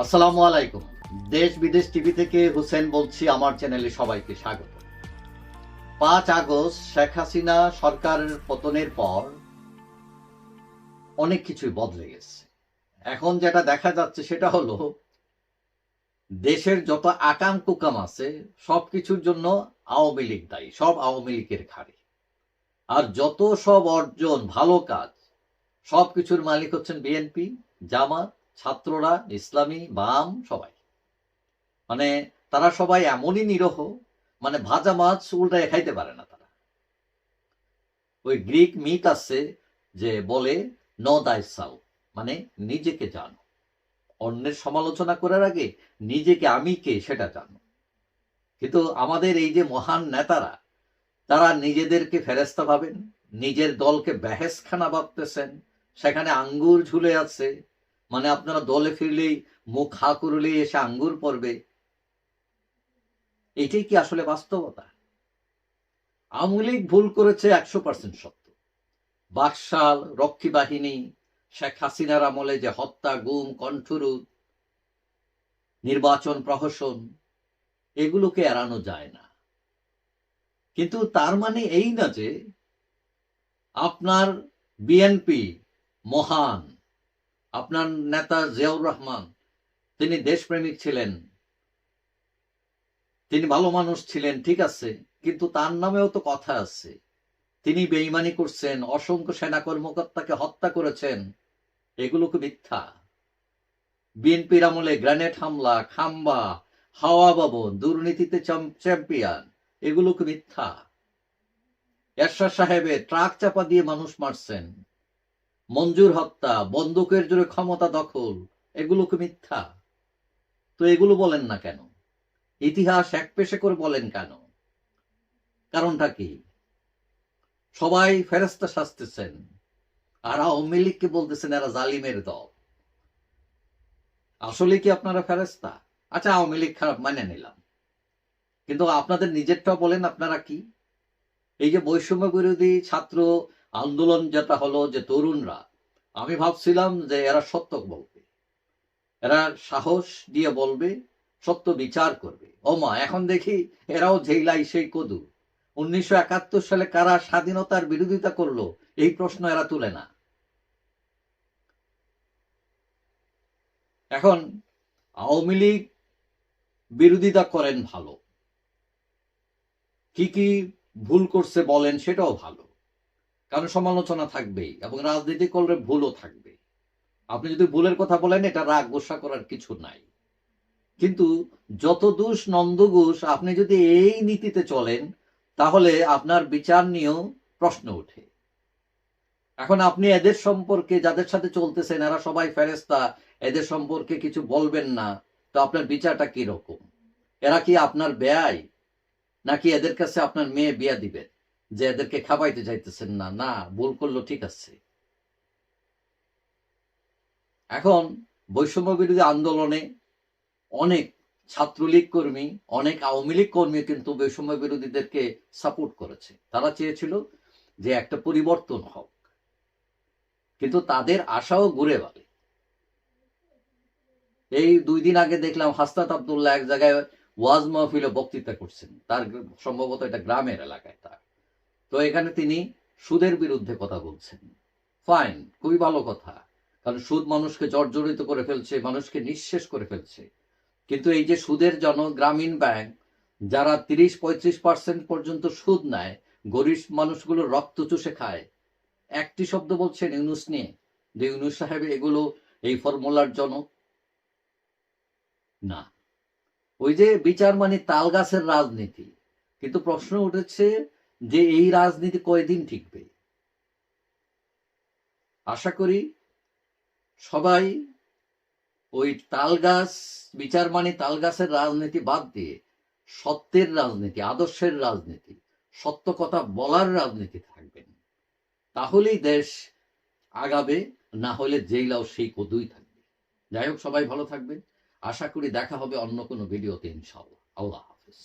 আসসালামু আলাইকুম। দেশ বিদেশ টিভি থেকে হুসেন বলছি, আমার চ্যানেলে সবাইকে স্বাগত। 5 আগস্ট শেখ হাসিনা সরকারের পতনের পর অনেক কিছুই বদলে গেছে। এখন যেটা দেখা যাচ্ছে সেটা হলো দেশের যত আকাম কুকাম আছে সবকিছুর জন্য আওয়ামী লীগ দায়ী, সব আওয়ামী লীগের ঘাড়ে। আর যত সব অর্জন ভালো কাজ সবকিছুর মালিক হচ্ছেন বিএনপি, জামাত, ছাত্ররা, ইসলামী, বাম সবাই। মানে তারা সবাই এমনই নিরহ, মানে ভাজা মাছ উল্টায় খাইতে পারে না তারা। ওই গ্রিক মিথ আছে যে বলে নো দাই সেলফ, মানে নিজেকে জানো। অন্যের সমালোচনা করার আগে নিজেকে আমি কে সেটা জানো। কিন্তু আমাদের এই যে মহান নেতারা, তারা নিজেদেরকে ফেরেস্তা ভাবেন, নিজের দলকে বেহেশখানা ভাবতেছেন, সেখানে আঙ্গুর ঝুলে আছে। মানে আপনারা দলে ফিরলেই মুখ হা করলেই এসে আঙ্গুর পড়বে। এটাই কি আসলে বাস্তবতা? আওয়ামী লীগ ভুল করেছে 100% সত্য। বাকশাল, রক্ষী বাহিনী, শেখ হাসিনার আমলে যে হত্যা, গুম, কণ্ঠরোধ, নির্বাচন প্রহসন, এগুলোকে এড়ানো যায় না। কিন্তু তার মানে এই না যে আপনার বিএনপি মহান, আপনার নেতা জিয়াউর রহমান তিনি দেশপ্রেমিক ছিলেন, তিনি ভালো মানুষ ছিলেন, ঠিক আছে, কিন্তু তার নামেও তো কথা আছে। তিনি বেঈমানি করছেন, অসংখ্য সেনা কর্মকর্তাকে হত্যা করেছেন, এগুলো কি মিথ্যা? বিএনপির আমলে গ্রেনেড হামলা, খাম্বা, হাওয়া ভবন, দুর্নীতিতে চ্যাম্পিয়ন, এগুলো কি মিথ্যা? এরশাদ সাহেবের ট্রাক চাপা দিয়ে মানুষ মারছেন, মঞ্জুর হত্যা, বন্দুকের জোরে ক্ষমতা দখল, এগুলো কি মিথ্যা? তো এগুলো বলেন না কেন? ইতিহাস একপেশে করে বলেন কেন? কারণটা কি? সবাই ফেরেস্তা সাজতেছেন, আর আওয়ামী লীগকে বলতেছেন এরা জালিমের দল। আসলে কি আপনারা ফেরেস্তা? আচ্ছা, আওয়ামী লীগ খারাপ মানে নিলাম, কিন্তু আপনাদের নিজেরটাও বলেন আপনারা কি? এই যে বৈষম্য বিরোধী ছাত্র আন্দোলন যেটা হলো, যে তরুণরা, আমি ভাবছিলাম যে এরা সত্য বলবে, এরা সাহস দিয়ে বলবে, সত্য বিচার করবে। ও মা, এখন দেখি এরাও ঝেইলাই সেই কদু। 1971 সালে কারা স্বাধীনতার বিরোধিতা করলো, এই প্রশ্ন এরা তুলে না। এখন আওয়ামী লীগ বিরোধিতা করেন ভালো, কি কি ভুল করছে বলেন, সেটাও ভালো, কারণ সমালোচনা থাকবেই এবং রাজনীতি করলে ভুলও থাকবে। আপনি যদি ভুলের কথা বলেন, এটা রাগ গোসা করার কিছু নাই। কিন্তু যত দোষ নন্দঘোষ, আপনি যদি এই নীতিতে চলেন, তাহলে আপনার বিচার নিয়েও প্রশ্ন ওঠে। এখন আপনি এদের সম্পর্কে, যাদের সাথে চলতেছেন এরা সবাই ফেরেস্তা, এদের সম্পর্কে কিছু বলবেন না, তো আপনার বিচারটা কি রকম? এরা কি আপনার বেয়াই, নাকি এদের কাছে আপনার মেয়ে বিয়া দিবেন যে এদেরকে খাওয়াইতে চাইতেছেন না? না, ভুল করলো, ঠিক আছে। এখন বৈষম্য বিরোধী আন্দোলনে অনেক ছাত্রলীগ কর্মী, অনেক আওয়ামী লীগ কর্মী কিন্তু বৈষম্য বিরোধীদেরকে সাপোর্ট করেছে। তারা চেয়েছিল যে একটা পরিবর্তন হোক, কিন্তু তাদের আশাও ঘুরে বালে। এই 2 দিন আগে দেখলাম হাসনাত আব্দুল্লাহ এক জায়গায় ওয়াজ মাহফিলে বক্তৃতা করছেন, তার সম্ভবত এটা গ্রামের এলাকায় তার। তো এখানে তিনি সুদের বিরুদ্ধে কথা বলছেন। ফাইন, খুবই ভালো কথা, কারণ সুদ মানুষকে জর্জরিত করে ফেলছে, মানুষকে নিঃশেষ করে ফেলছে। কিন্তু এই যে সুদের জন্য গ্রামীণ ব্যাংক, যারা 30-35% পর্যন্ত সুদ নেয়, গরিব মানুষগুলো রক্ত চুষে খায়, একটি শব্দ বলছেন ইউনুস নিয়ে, যে ইউনুস সাহেব এগুলো এই ফর্মুলার জনক? না। ওই যে বিচার মানে তাল গাছের রাজনীতি। কিন্তু প্রশ্ন উঠেছে যে এই রাজনীতি কয়দিন টিকবে? আশা করি সবাই ওই তাল গাছ, বিচার মানে তাল গাছের রাজনীতি বাদ দিয়ে সত্যের রাজনীতি, আদর্শের রাজনীতি, সত্য কথা বলার রাজনীতি থাকবেন। তাহলেই দেশ আগাবে, না হলে যেইলাও সেই কদুই থাকবে। যাই হোক, সবাই ভালো থাকবেন। আশা করি দেখা হবে অন্য কোনো ভিডিওতে, ইনশাআল্লাহ। আল্লাহ হাফেজ।